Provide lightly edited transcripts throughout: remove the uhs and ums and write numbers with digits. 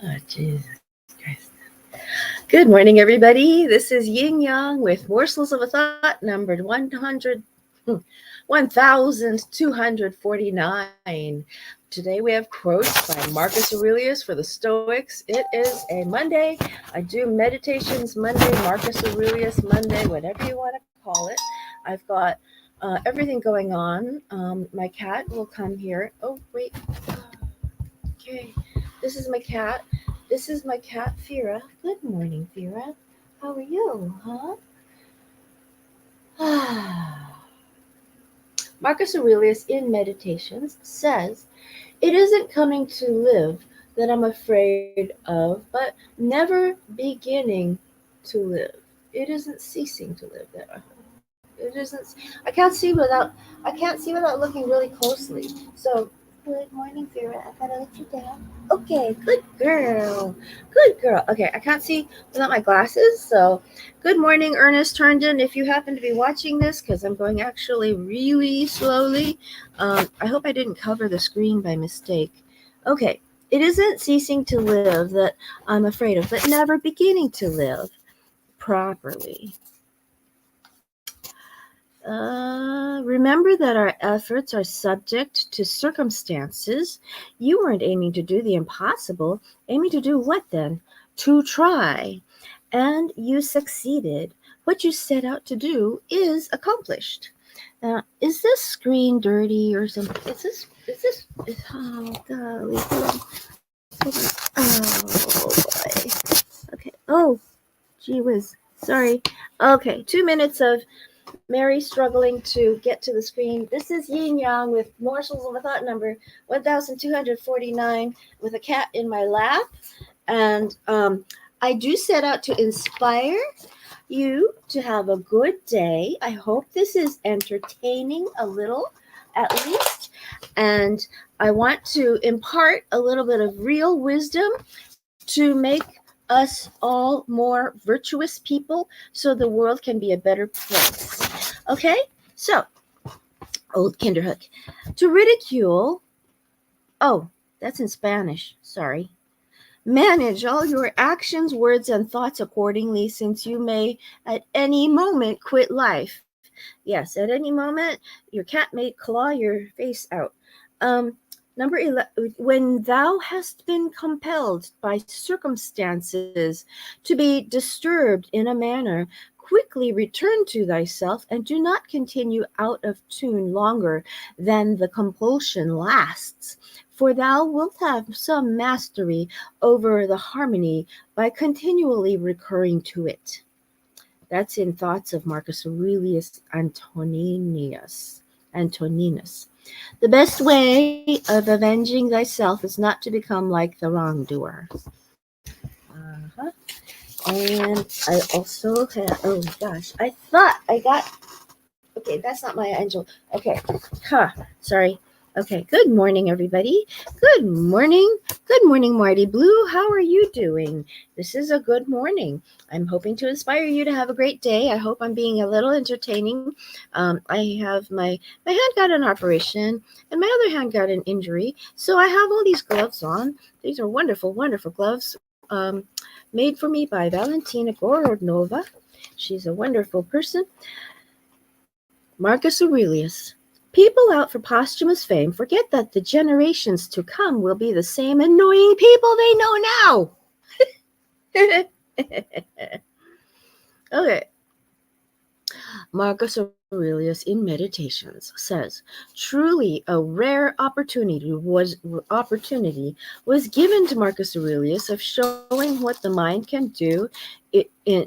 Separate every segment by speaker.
Speaker 1: Oh, Jesus Christ. Good morning, everybody. This is Yin Yang with Morsels of a Thought, numbered 1249. Today we have quotes by Marcus Aurelius for the Stoics. It is a Monday. I do Meditations Monday, Marcus Aurelius Monday, whatever you want to call it. I've got everything going on. My cat will come here. Oh, wait. Okay. This is my cat. This is my cat, Fira. Good morning, Fira. How are you, huh? Marcus Aurelius in Meditations says, "It isn't coming to live that I'm afraid of, but never beginning to live. It isn't ceasing to live that I hope. It isn't. I can't see without looking really closely. So, good morning, Vera. I gotta let you down. Okay, good girl. Good girl. Okay, I can't see without my glasses. So, good morning, Ernest Herndon. If you happen to be watching this, because I'm going actually really slowly, I hope I didn't cover the screen by mistake. Okay, it isn't ceasing to live that I'm afraid of, but never beginning to live properly. Remember that our efforts are subject to circumstances. You weren't aiming to do the impossible. Aiming to do what then? To try. And you succeeded. What you set out to do is accomplished. Is this screen dirty or something? Oh, golly. Hold on. Oh, boy. Okay. Oh, gee whiz. Sorry. Okay, 2 minutes of Mary struggling to get to the screen. This is Yin Yang with Morsels of a Thought, number 1249, with a cat in my lap. And I do set out to inspire you to have a good day. I hope this is entertaining a little, at least. And I want to impart a little bit of real wisdom to make us all more virtuous people so the world can be a better place. Okay? So, old Kinderhook. To ridicule, oh, that's in Spanish, sorry. Manage all your actions, words, and thoughts accordingly, since you may at any moment quit life. Yes, at any moment, your cat may claw your face out. Number 11, when thou hast been compelled by circumstances to be disturbed in a manner, quickly return to thyself and do not continue out of tune longer than the compulsion lasts. For thou wilt have some mastery over the harmony by continually recurring to it. That's in Thoughts of Marcus Aurelius Antoninus. The best way of avenging thyself is not to become like the wrongdoer. And I also had, oh gosh, I thought I got, okay, that's not my angel. Okay, sorry. Okay, good morning, everybody. Good morning. Good morning, Marty Blue. How are you doing? This is a good morning. I'm hoping to inspire you to have a great day. I hope I'm being a little entertaining. I have my hand got an operation and my other hand got an injury. So I have all these gloves on. These are wonderful, wonderful gloves made for me by Valentina Gorodnova. She's a wonderful person. Marcus Aurelius. People out for posthumous fame forget that the generations to come will be the same annoying people they know now. Okay. Marcus Aurelius in Meditations says, truly a rare opportunity was given to Marcus Aurelius of showing what the mind can do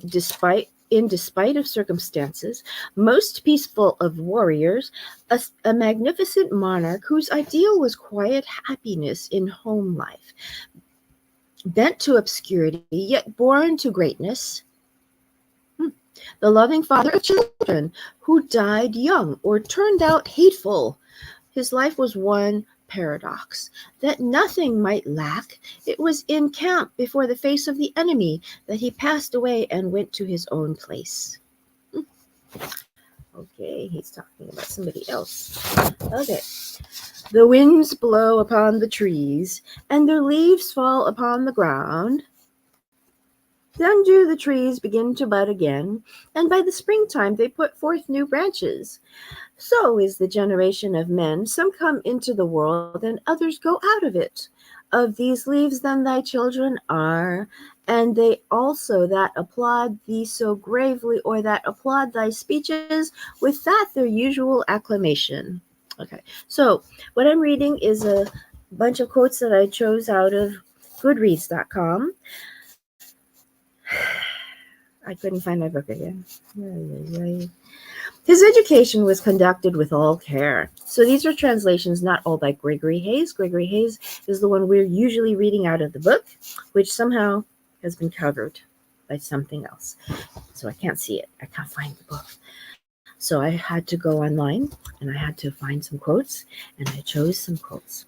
Speaker 1: despite of circumstances, most peaceful of warriors, a magnificent monarch whose ideal was quiet happiness in home life, bent to obscurity, yet born to greatness, the loving father of children, who died young or turned out hateful. His life was one paradox, that nothing might lack. It was in camp before the face of the enemy that he passed away and went to his own place. Okay, he's talking about somebody else. Okay. The winds blow upon the trees, and their leaves fall upon the ground. Then do the trees begin to bud again, and by the springtime they put forth new branches. So is the generation of men. Some come into the world, and others go out of it. Of these leaves then thy children are, and they also that applaud thee so gravely, or that applaud thy speeches, with that their usual acclamation. Okay, so what I'm reading is a bunch of quotes that I chose out of Goodreads.com. I couldn't find my book again. His education was conducted with all care. So these are translations, not all by Gregory Hayes. Gregory Hayes is the one we're usually reading out of the book, which somehow has been covered by something else. So I can't see it. I can't find the book. So I had to go online and I had to find some quotes, and I chose some quotes.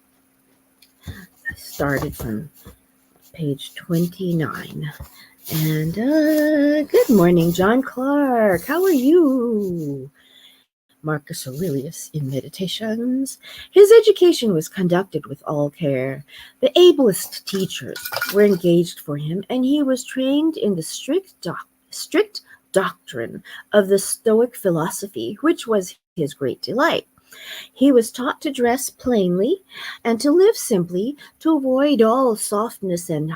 Speaker 1: I started from page 29. And good morning, John Clark. How are you? Marcus Aurelius in Meditations. His education was conducted with all care. The ablest teachers were engaged for him, and he was trained in the strict doctrine of the Stoic philosophy, which was his great delight. He was taught to dress plainly and to live simply, to avoid all softness and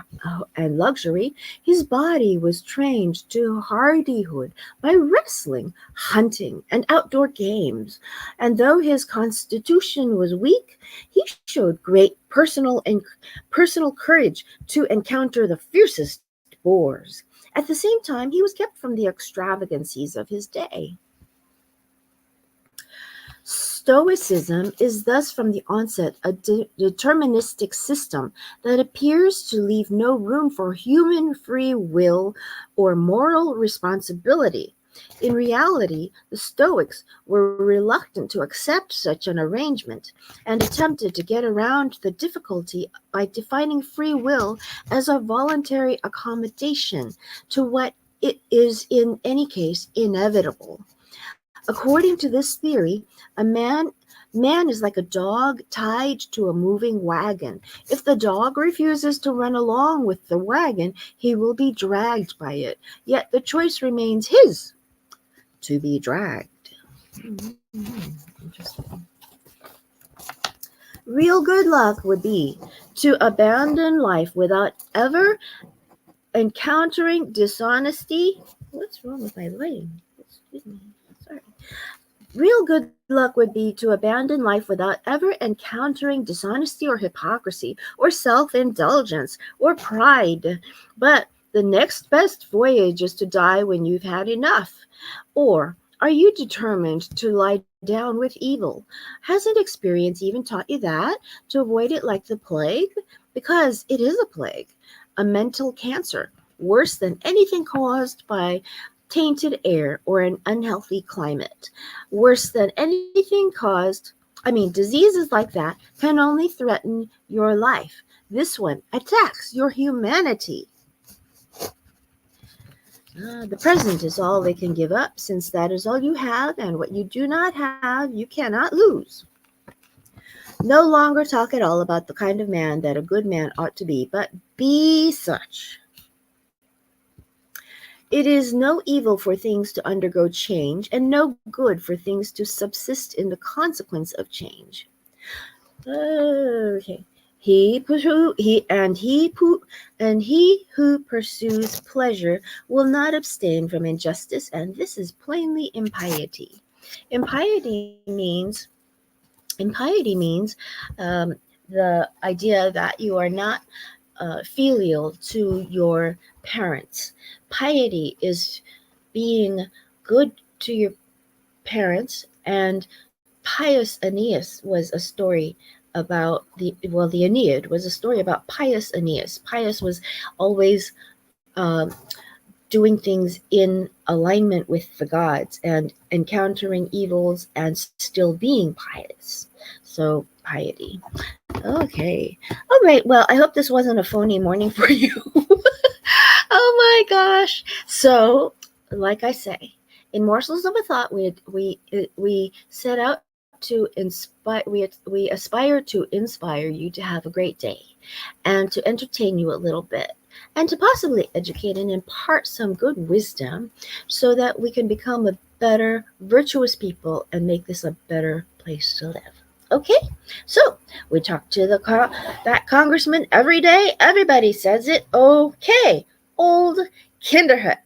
Speaker 1: luxury. His body was trained to hardihood by wrestling, hunting, and outdoor games. And though his constitution was weak, he showed great personal courage to encounter the fiercest boars. At the same time, he was kept from the extravagancies of his day. Stoicism is thus from the onset a deterministic system that appears to leave no room for human free will or moral responsibility. In reality, the Stoics were reluctant to accept such an arrangement and attempted to get around the difficulty by defining free will as a voluntary accommodation to what it is in any case inevitable. According to this theory, a man is like a dog tied to a moving wagon. If the dog refuses to run along with the wagon, he will be dragged by it. Yet the choice remains his to be dragged. Interesting. Real good luck would be to abandon life without ever encountering dishonesty. What's wrong with my lighting? Excuse me. Sorry. Real good luck would be to abandon life without ever encountering dishonesty or hypocrisy or self-indulgence or pride. But the next best voyage is to die when you've had enough. Or are you determined to lie down with evil? Hasn't experience even taught you that? To avoid it like the plague? Because it is a plague, a mental cancer, worse than anything caused by tainted air or an unhealthy climate, worse than anything diseases like that can only threaten your life. This one attacks your humanity. The present is all they can give up, since that is all you have, and what you do not have, you cannot lose. No longer talk at all about the kind of man that a good man ought to be, but be such. It is no evil for things to undergo change, and no good for things to subsist in the consequence of change. Okay. He who pursues pleasure will not abstain from injustice, and this is plainly impiety. Impiety means the idea that you are not filial to your parents. Piety is being good to your parents, and Pius Aeneas was a story about the Aeneid was a story about Pius Aeneas. Pius was always doing things in alignment with the gods and encountering evils and still being pious. So piety. Okay. All right. Well, I hope this wasn't a phony morning for you. Oh my gosh. So, like I say, in Morsels of a Thought, we set out to inspire. We aspire to inspire you to have a great day, and to entertain you a little bit, and to possibly educate and impart some good wisdom, so that we can become a better, virtuous people and make this a better place to live. Okay, so we talk to that congressman every day. Everybody says it. Okay, old Kinderhook.